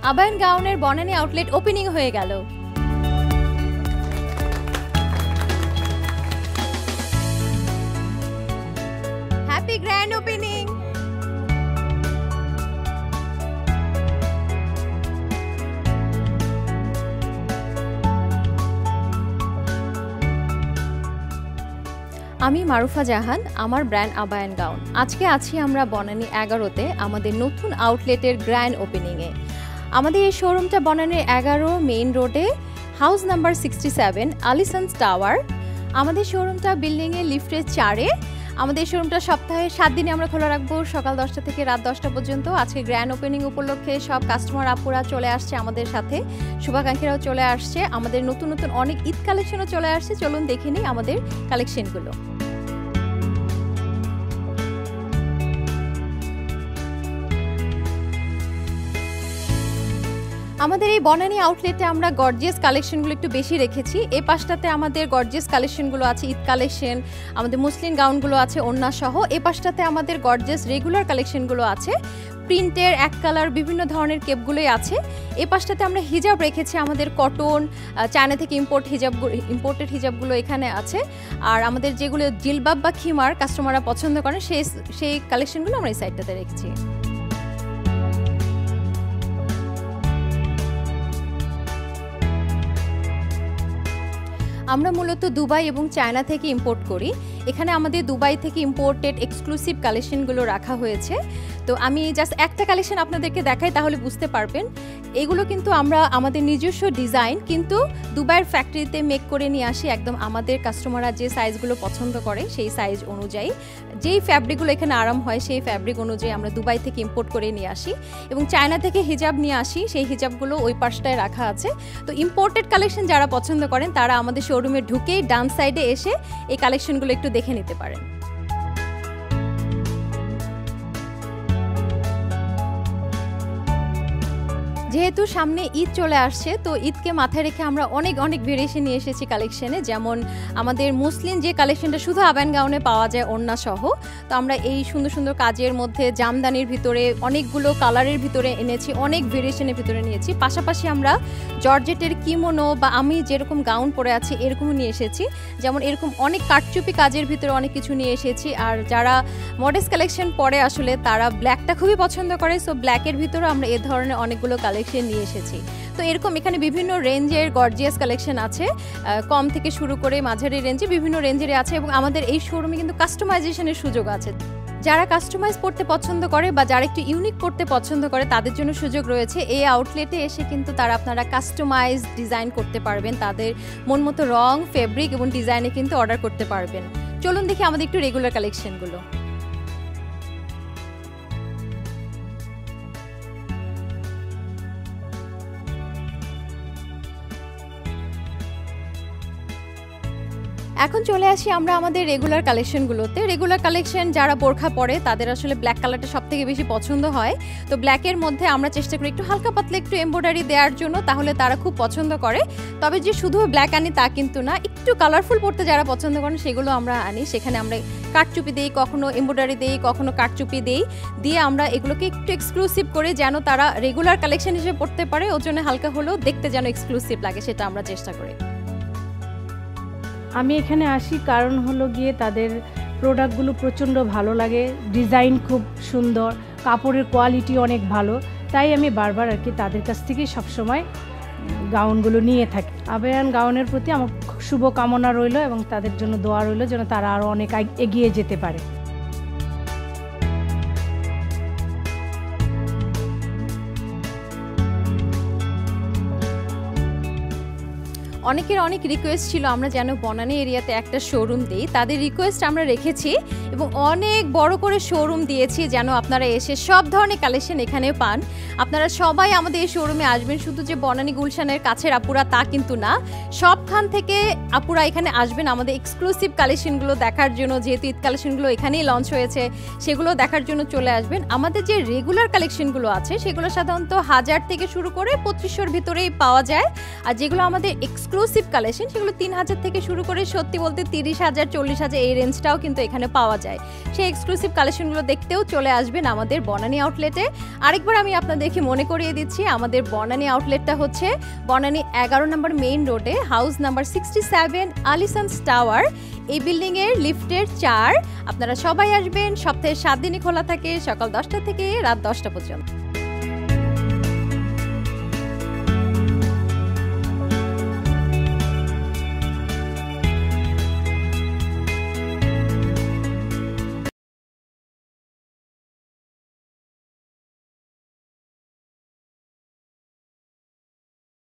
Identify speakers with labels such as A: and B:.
A: আবায়ান গাউনের Banani outlet opening হয়ে গেল। Happy grand opening. আমি মারুফা জাহান, আমার ব্র্যান্ড আবায়ান গাউন। আজকে আছি আমরা বনানী 11-তে আমাদের নতুন আউটলেটের গ্র্যান্ড ওপেনিংয়ে। আমাদের এই শোরুমটা বনানীর 11 মেইন রোডে, হাউস নাম্বার 67, আলিসন্স টাওয়ার। আমাদের শোরুমটা বিল্ডিংয়ে লিফটের 4-এ। আমাদের শোরুমটা সপ্তাহে 7 দিনে আমরা খোলা রাখবো, সকাল 10টা থেকে রাত 10টা পর্যন্ত। আজকে গ্র্যান্ড ওপেনিং উপলক্ষে সব কাস্টমার আপুরা চলে আসছে আমাদের সাথে, শুভাকাঙ্ক্ষীরাও চলে আসছে। আমাদের নতুন নতুন অনেক ঈদ কালেকশনও চলে আসছে, চলুন দেখে নিই আমাদের কালেকশনগুলো। আমাদের এই বনানী আউটলেটে আমরা গর্জিয়াস কালেকশনগুলো একটু বেশি রেখেছি। এই পাশটাতে আমাদের গর্জিয়াস কালেকশনগুলো আছে, ঈদ কালেকশন, আমাদের মুসলিম গাউনগুলো আছে ওড়না সহ। এই পাশটাতে আমাদের গর্জিয়াস রেগুলার কালেকশনগুলো আছে, প্রিন্টের এক কালার বিভিন্ন ধরনের কেপগুলোই আছে। এই পাশটাতে আমরা হিজাব রেখেছি, আমাদের কটন, চায়না থেকে ইম্পোর্টেড হিজাবগুলো এখানে আছে। আর আমাদের যেগুলো জিলবাব বা খিমার কাস্টমাররা পছন্দ করেন সেই কালেকশনগুলো আমরা এই সাইডটাতে রেখেছি। আমরা মূলত দুবাই এবং চায়না থেকে ইম্পোর্ট করি। এখানে আমাদের দুবাই থেকে ইম্পোর্টেড এক্সক্লুসিভ কালেকশনগুলো রাখা হয়েছে। তো আমি জাস্ট একটা কালেকশন আপনাদেরকে দেখাই, তাহলে বুঝতে পারবেন। এগুলো কিন্তু আমরা আমাদের নিজস্ব ডিজাইন কিন্তু দুবাইয়ের ফ্যাক্টরিতে মেক করে নিয়ে আসি, একদম আমাদের কাস্টমাররা যে সাইজগুলো পছন্দ করে সেই সাইজ অনুযায়ী, যেই ফ্যাব্রিকগুলো এখানে আরাম হয় সেই ফ্যাব্রিক অনুযায়ী আমরা দুবাই থেকে ইম্পোর্ট করে নিয়ে আসি। এবং চায়না থেকে হিজাব নিয়ে আসি, সেই হিজাবগুলো ওই পাশটায় রাখা আছে। তো ইম্পোর্টেড কালেকশন যারা পছন্দ করেন তারা আমাদের শোরুমে ঢুকেই ডান সাইডে এসে এই কালেকশনগুলো একটু দেখে নিতে পারেন। যেহেতু সামনে ঈদ চলে আসছে, তো ঈদকে মাথায় রেখে আমরা অনেক ভেরিয়েশন নিয়ে এসেছি কালেকশনে। যেমন আমাদের মুসলিম যে কালেকশনটা শুধু আবায়ান গাউনে পাওয়া যায় ওড়না সহ, তো আমরা এই সুন্দর সুন্দর কাজের মধ্যে জামদানির ভিতরে অনেকগুলো কালারের ভিতরে এনেছি, অনেক ভেরিয়েশনের ভিতরে নিয়েছি। পাশাপাশি আমরা জর্জেটের কিমোনো বা আমি যেরকম গাউন পরে আছি এরকমও নিয়ে এসেছি। যেমন এরকম অনেক কাটচুপি কাজের ভিতরে অনেক কিছু নিয়ে এসেছি। আর যারা মডেস্ট কালেকশন পরে আসলে তারা ব্ল্যাকটা খুবই পছন্দ করে, সো ব্ল্যাকের ভিতরেও আমরা এ ধরনের অনেকগুলো কালেকশন নিয়ে এসেছি। তো এরকম এখানে বিভিন্ন রেঞ্জের গর্জিয়াস কালেকশন আছে, কম থেকে শুরু করে মাঝারি রেঞ্জে বিভিন্ন রেঞ্জের আছে। এবং আমাদের এই শোরুমে কিন্তু কাস্টমাইজেশনের সুযোগ আছে। যারা কাস্টমাইজ করতে পছন্দ করে বা যারা একটু ইউনিক করতে পছন্দ করে তাদের জন্য সুযোগ রয়েছে। এই আউটলেটে এসে কিন্তু আপনারা কাস্টমাইজ ডিজাইন করতে পারবেন, তাদের মন মতো রং, ফেব্রিক এবং ডিজাইনে কিন্তু অর্ডার করতে পারবেন। চলুন দেখি আমাদের একটু রেগুলার কালেকশনগুলো। এখন চলে আসি আমরা আমাদের রেগুলার কালেকশনগুলোতে। রেগুলার কালেকশন যারা বোরখা পরে তাদের আসলে ব্ল্যাক কালারটা সবথেকে বেশি পছন্দ হয়। তো ব্ল্যাকের মধ্যে আমরা চেষ্টা করি একটু হালকা পাতলা একটু এমব্রয়ডারি দেওয়ার জন্য, তাহলে তারা খুব পছন্দ করে। তবে যে শুধু ব্ল্যাক আনি তা কিন্তু না, একটু কালারফুল পড়তে যারা পছন্দ করেন সেগুলো আমরা আনি। সেখানে আমরা কাটচুপি দিই, কখনো এমব্রয়ডারি দিই, কখনো কাটচুপি দিই, দিয়ে আমরা এগুলোকে একটু এক্সক্লুসিভ করে যেন তারা রেগুলার কালেকশন হিসেবে পড়তে পারে, ওর জন্য হালকা হলেও দেখতে যেন এক্সক্লুসিভ লাগে সেটা আমরা চেষ্টা করি।
B: আমি এখানে আসি কারণ হলো গিয়ে তাদের প্রোডাক্টগুলো প্রচণ্ড ভালো লাগে, ডিজাইন খুব সুন্দর, কাপড়ের কোয়ালিটি অনেক ভালো, তাই আমি বারবার আর কি তাদের কাছ থেকেই সবসময় গাউনগুলো নিয়ে থাকি। আবায়ান গাউনের প্রতি আমার শুভ কামনা রইল এবং তাদের জন্য দোয়া রইল যেন তারা আরও অনেক এগিয়ে যেতে পারে।
A: অনেকের অনেক রিকোয়েস্ট ছিল আমরা যেন বনানী এরিয়াতে একটা শোরুম দিই, তাদের রিকোয়েস্ট আমরা রেখেছি এবং অনেক বড় করে শোরুম দিয়েছি যেন আপনারা এসে সব ধরনের কালেকশন এখানে পান। আপনারা সবাই আমাদের এই শোরুমে আসবেন, শুধু যে বনানী গুলশানের কাছের আপুরা তা কিন্তু না, সবখান থেকে আপুরা এখানে আসবেন আমাদের এক্সক্লুসিভ কালেকশনগুলো দেখার জন্য। যেহেতু ঈদ কালেকশনগুলো এখানেই লঞ্চ হয়েছে, সেগুলো দেখার জন্য চলে আসবেন। আমাদের যে রেগুলার কালেকশনগুলো আছে সেগুলো সাধারণত 1000 থেকে শুরু করে 2500-র ভিতরেই পাওয়া যায়। আর যেগুলো আমাদের এক্সক্লুসিভ কালেকশন, সেগুলো 3000 থেকে শুরু করে সত্যি বলতে 30,000 40,000 এই রেঞ্জটাও কিন্তু এখানে পাওয়া যায়। সেই এক্সক্লুসিভ কালেকশনগুলো দেখতেও চলে আসবেন আমাদের বনানী আউটলেটে। আরেকবার আমি আপনাদেরকে মনে করিয়ে দিচ্ছি, আমাদের বনানী আউটলেটটা হচ্ছে বনানী 11 নম্বর মেইন রোডে, হাউস নাম্বার 67, আলিসান্স টাওয়ার। এই বিল্ডিংয়ের লিফটের 4। আপনারা সবাই আসবেন, সপ্তাহে 7 দিনই খোলা থাকে, সকাল 10টা থেকে রাত 10টা পর্যন্ত।